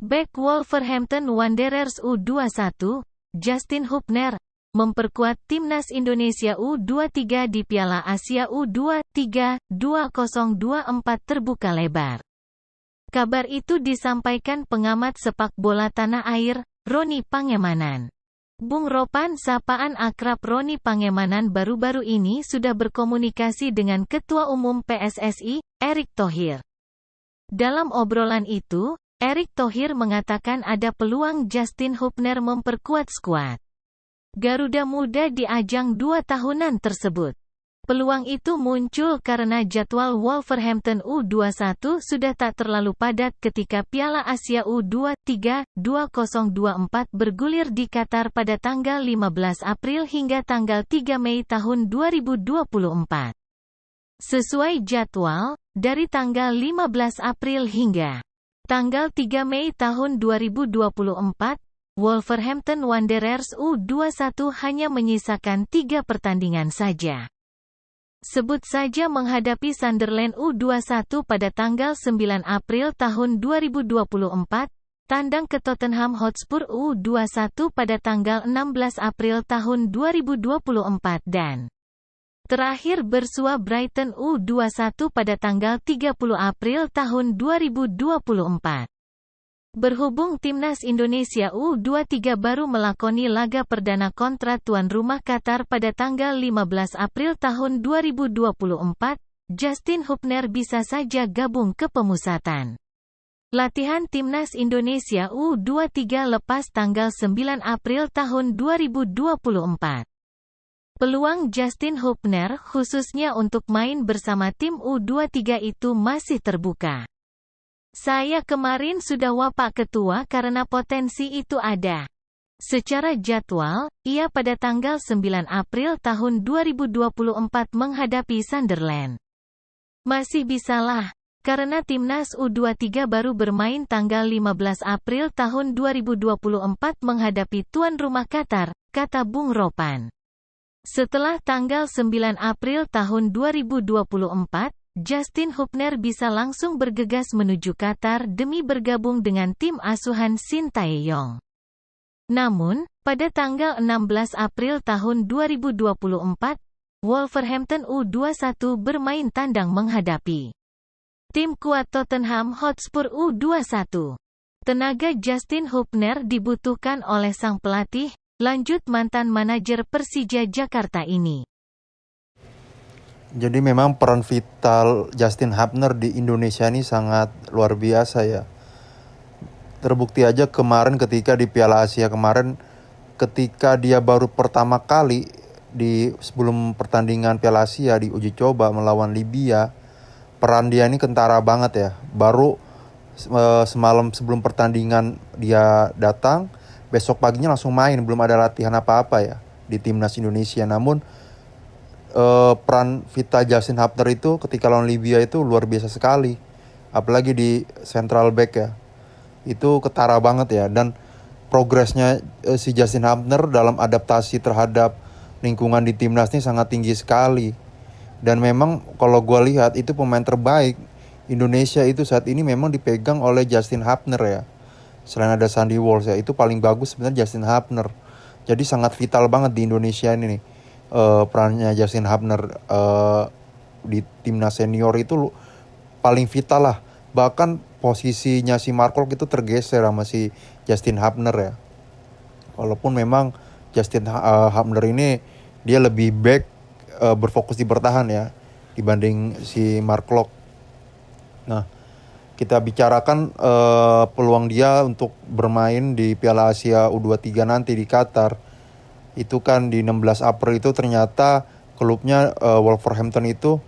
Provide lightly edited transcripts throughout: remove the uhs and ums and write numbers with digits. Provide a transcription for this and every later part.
Bek Wolverhampton Wanderers U21, Justin Hubner, memperkuat timnas Indonesia U23 di Piala Asia U23 2024 terbuka lebar. Kabar itu disampaikan pengamat sepak bola tanah air, Roni Pangemanan. Bung Ropan, sapaan akrab Roni Pangemanan, baru-baru ini sudah berkomunikasi dengan Ketua Umum PSSI, Erick Thohir. Dalam obrolan itu, Erick Thohir mengatakan ada peluang Justin Hubner memperkuat skuad Garuda Muda di ajang 2 tahunan tersebut. Peluang itu muncul karena jadwal Wolverhampton U21 sudah tak terlalu padat ketika Piala Asia U23 2024 bergulir di Qatar pada tanggal 15 April hingga tanggal 3 Mei tahun 2024. Sesuai jadwal, dari tanggal 15 April hingga tanggal 3 Mei tahun 2024, Wolverhampton Wanderers U21 hanya menyisakan 3 pertandingan saja. Sebut saja menghadapi Sunderland U21 pada tanggal 9 April tahun 2024, tandang ke Tottenham Hotspur U21 pada tanggal 16 April tahun 2024 dan terakhir bersua Brighton U21 pada tanggal 30 April tahun 2024. Berhubung timnas Indonesia U23 baru melakoni laga perdana kontra tuan rumah Qatar pada tanggal 15 April tahun 2024, Justin Hubner bisa saja gabung ke pemusatan latihan timnas Indonesia U23 lepas tanggal 9 April tahun 2024. Peluang Justin Hubner khususnya untuk main bersama tim U23 itu masih terbuka. Saya kemarin sudah wapak ketua karena potensi itu ada. Secara jadwal, ia pada tanggal 9 April tahun 2024 menghadapi Sunderland. Masih bisalah, karena timnas U23 baru bermain tanggal 15 April tahun 2024 menghadapi tuan rumah Qatar, kata Bung Ropan. Setelah tanggal 9 April tahun 2024, Justin Hubner bisa langsung bergegas menuju Qatar demi bergabung dengan tim asuhan Shin Tae-yong. Namun, pada tanggal 16 April tahun 2024, Wolverhampton U21 bermain tandang menghadapi tim kuat Tottenham Hotspur U21. Tenaga Justin Hubner dibutuhkan oleh sang pelatih, lanjut mantan manajer Persija Jakarta ini. Jadi memang peran vital Justin Hubner di Indonesia ini sangat luar biasa ya. Terbukti aja kemarin ketika di Piala Asia kemarin, ketika dia baru pertama kali sebelum pertandingan Piala Asia di uji coba melawan Libya, peran dia ini kentara banget ya. Baru semalam sebelum pertandingan dia datang, besok paginya langsung main, belum ada latihan apa-apa ya di timnas Indonesia. Namun peran vital Justin Hubner itu ketika lawan Libya itu luar biasa sekali. Apalagi di central back ya. Itu ketara banget ya. Dan progresnya si Justin Hubner dalam adaptasi terhadap lingkungan di timnas ini sangat tinggi sekali. Dan memang kalau gue lihat itu pemain terbaik Indonesia itu saat ini memang dipegang oleh Justin Hubner ya. Selain ada Sandy Walsh ya, itu paling bagus sebenarnya Justin Hubner. Jadi sangat vital banget di Indonesia ini nih. Perannya Justin Hubner di timnas senior itu paling vital lah. Bahkan posisinya si Mark Klok itu tergeser sama si Justin Hubner ya. Walaupun memang Justin Hubner ini dia lebih back, berfokus di bertahan ya dibanding si Mark Klok. Nah, kita bicarakan peluang dia untuk bermain di Piala Asia U23 nanti di Qatar. Itu kan di 16 April itu ternyata klubnya Wolverhampton itu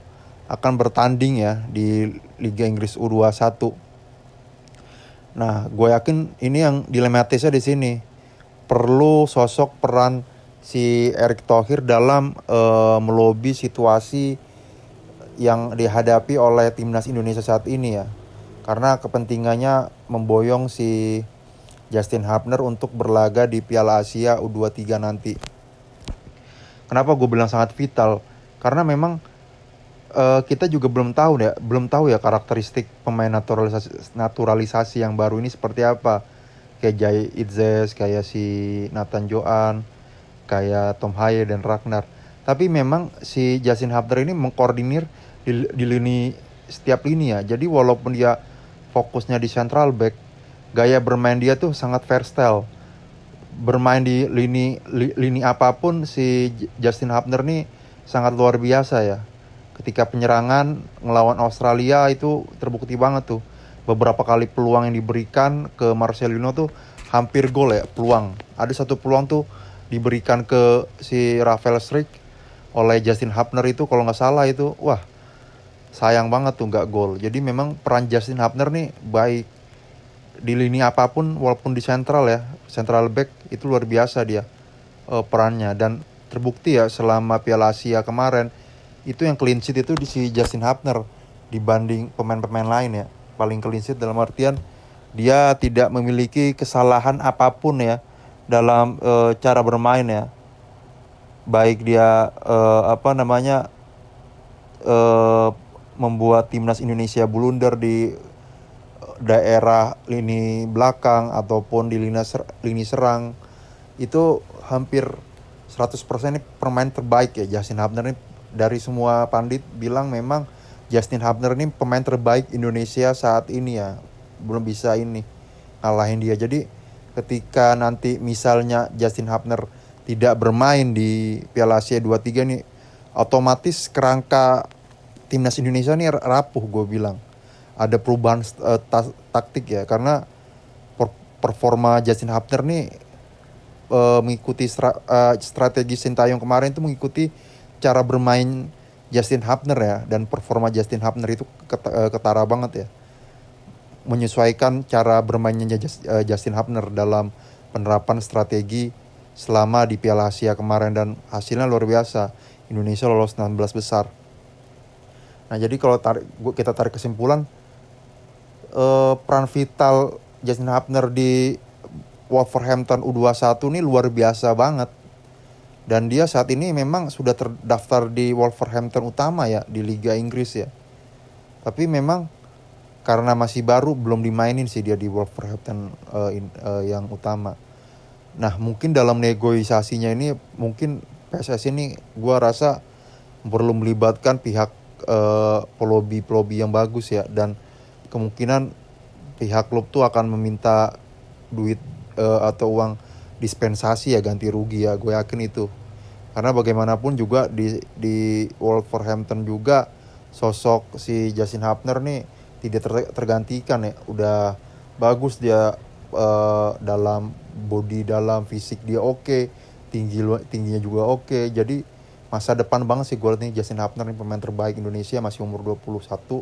akan bertanding ya di Liga Inggris U21. Nah, gue yakin ini yang dilematisnya di sini. Perlu sosok peran si Erick Thohir dalam melobi situasi yang dihadapi oleh timnas Indonesia saat ini ya. Karena kepentingannya memboyong si Justin Hubner untuk berlaga di Piala Asia U23 nanti. Kenapa gue bilang sangat vital? Karena memang kita juga belum tahu ya karakteristik pemain naturalisasi yang baru ini seperti apa. Kayak Jay Itzes, kayak si Nathan Joan, kayak Tom Haye dan Ragnar. Tapi memang si Justin Hubner ini mengkoordinir di lini setiap lini ya. Jadi walaupun dia fokusnya di central back, gaya bermain dia tuh sangat versatile. Bermain di lini apapun si Justin Hubner nih sangat luar biasa ya. Ketika penyerangan ngelawan Australia itu terbukti banget tuh. Beberapa kali peluang yang diberikan ke Marcelino tuh hampir gol ya, peluang. Ada satu peluang tuh diberikan ke si Rafael Struijk oleh Justin Hubner itu kalau nggak salah itu, wah sayang banget tuh nggak gol. Jadi memang peran Justin Hubner nih baik di lini apapun, walaupun di central ya, central back itu luar biasa dia perannya. Dan terbukti ya selama Piala Asia kemarin itu yang clean sheet itu di si Justin Hubner dibanding pemain-pemain lain ya. Paling clean sheet dalam artian dia tidak memiliki kesalahan apapun ya dalam cara bermain ya. Baik dia membuat timnas Indonesia blunder di daerah lini belakang ataupun di lini serang, itu hampir 100% ini pemain terbaik ya Justin Hubner ini. Dari semua pandit bilang memang Justin Hubner ini pemain terbaik Indonesia saat ini ya. Belum bisa ini ngalahin dia. Jadi ketika nanti misalnya Justin Hubner tidak bermain di Piala Asia 23 nih, otomatis kerangka timnas Indonesia nih rapuh gue bilang. Ada perubahan taktik ya, karena performa Justin Hubner nih mengikuti strategi Sintayong kemarin itu mengikuti cara bermain Justin Hubner ya, dan performa Justin Hubner itu ketara banget ya, menyesuaikan cara bermainnya Justin Hubner dalam penerapan strategi selama di Piala Asia kemarin, dan hasilnya luar biasa. Indonesia lolos 16 besar. Nah jadi kalau kita tarik kesimpulan, peran vital Justin Hubner di Wolverhampton U21 ini luar biasa banget. Dan dia saat ini memang sudah terdaftar di Wolverhampton utama ya, di Liga Inggris ya. Tapi memang karena masih baru belum dimainin sih dia di Wolverhampton yang utama. Nah mungkin dalam negosiasinya ini mungkin PSSI ini gua rasa perlu melibatkan pihak pelobi yang bagus ya, dan kemungkinan pihak klub tuh akan meminta duit atau uang dispensasi ya, ganti rugi ya, gue yakin itu. Karena bagaimanapun juga di Wolverhampton juga sosok si Justin Hubner nih tidak tergantikan ya. Udah bagus dia dalam body, dalam fisik dia oke, tingginya juga oke. Jadi masa depan banget sih gue liat nih Justin Hubner nih, pemain terbaik Indonesia, masih umur 21.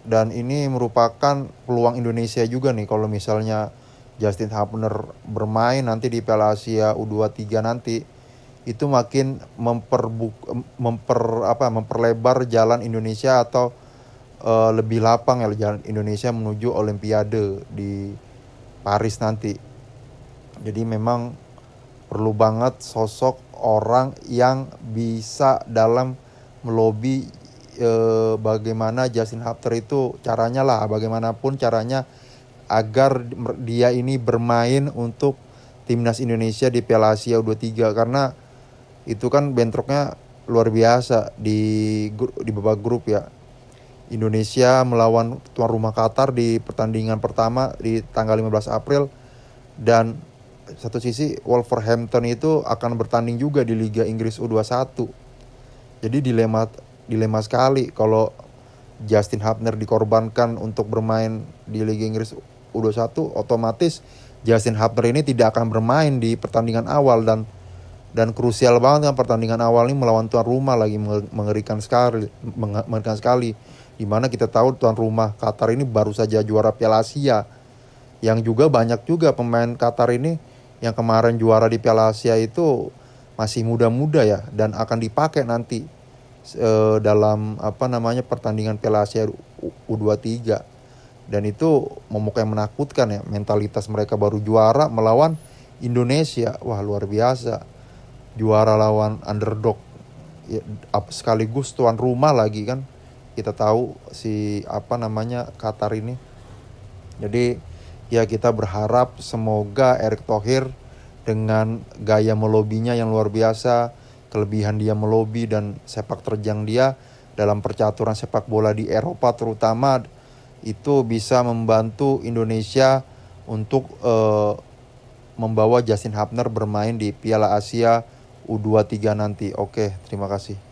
Dan ini merupakan peluang Indonesia juga nih kalau misalnya Justin Hubner bermain nanti di Piala Asia U23 nanti, itu makin memperlebar jalan Indonesia, atau lebih lapang ya jalan Indonesia menuju Olimpiade di Paris nanti. Jadi memang perlu banget sosok orang yang bisa dalam melobi bagaimana Justin Hubner itu caranya lah, bagaimanapun caranya agar dia ini bermain untuk timnas Indonesia di Piala Asia U23, karena itu kan bentroknya luar biasa di babak grup ya. Indonesia melawan tuan rumah Qatar di pertandingan pertama di tanggal 15 April, dan satu sisi Wolverhampton itu akan bertanding juga di Liga Inggris U21. Jadi dilema sekali kalau Justin Hubner dikorbankan untuk bermain di Liga Inggris U21, otomatis Justin Hubner ini tidak akan bermain di pertandingan awal, dan krusial banget kan pertandingan awal ini melawan tuan rumah lagi, mengerikan sekali, dimana kita tahu tuan rumah Qatar ini baru saja juara Piala Asia, yang juga banyak juga pemain Qatar ini yang kemarin juara di Piala Asia itu masih muda-muda ya, dan akan dipakai nanti dalam pertandingan Piala Asia U23. Dan itu momok yang menakutkan ya, mentalitas mereka baru juara melawan Indonesia. Wah luar biasa, juara lawan underdog ya, sekaligus tuan rumah lagi kan. Kita tahu si Qatar ini. Jadi ya kita berharap semoga Erick Thohir dengan gaya melobinya yang luar biasa, kelebihan dia melobi dan sepak terjang dia dalam percaturan sepak bola di Eropa terutama, itu bisa membantu Indonesia untuk membawa Justin Hubner bermain di Piala Asia U23 nanti. Oke, terima kasih.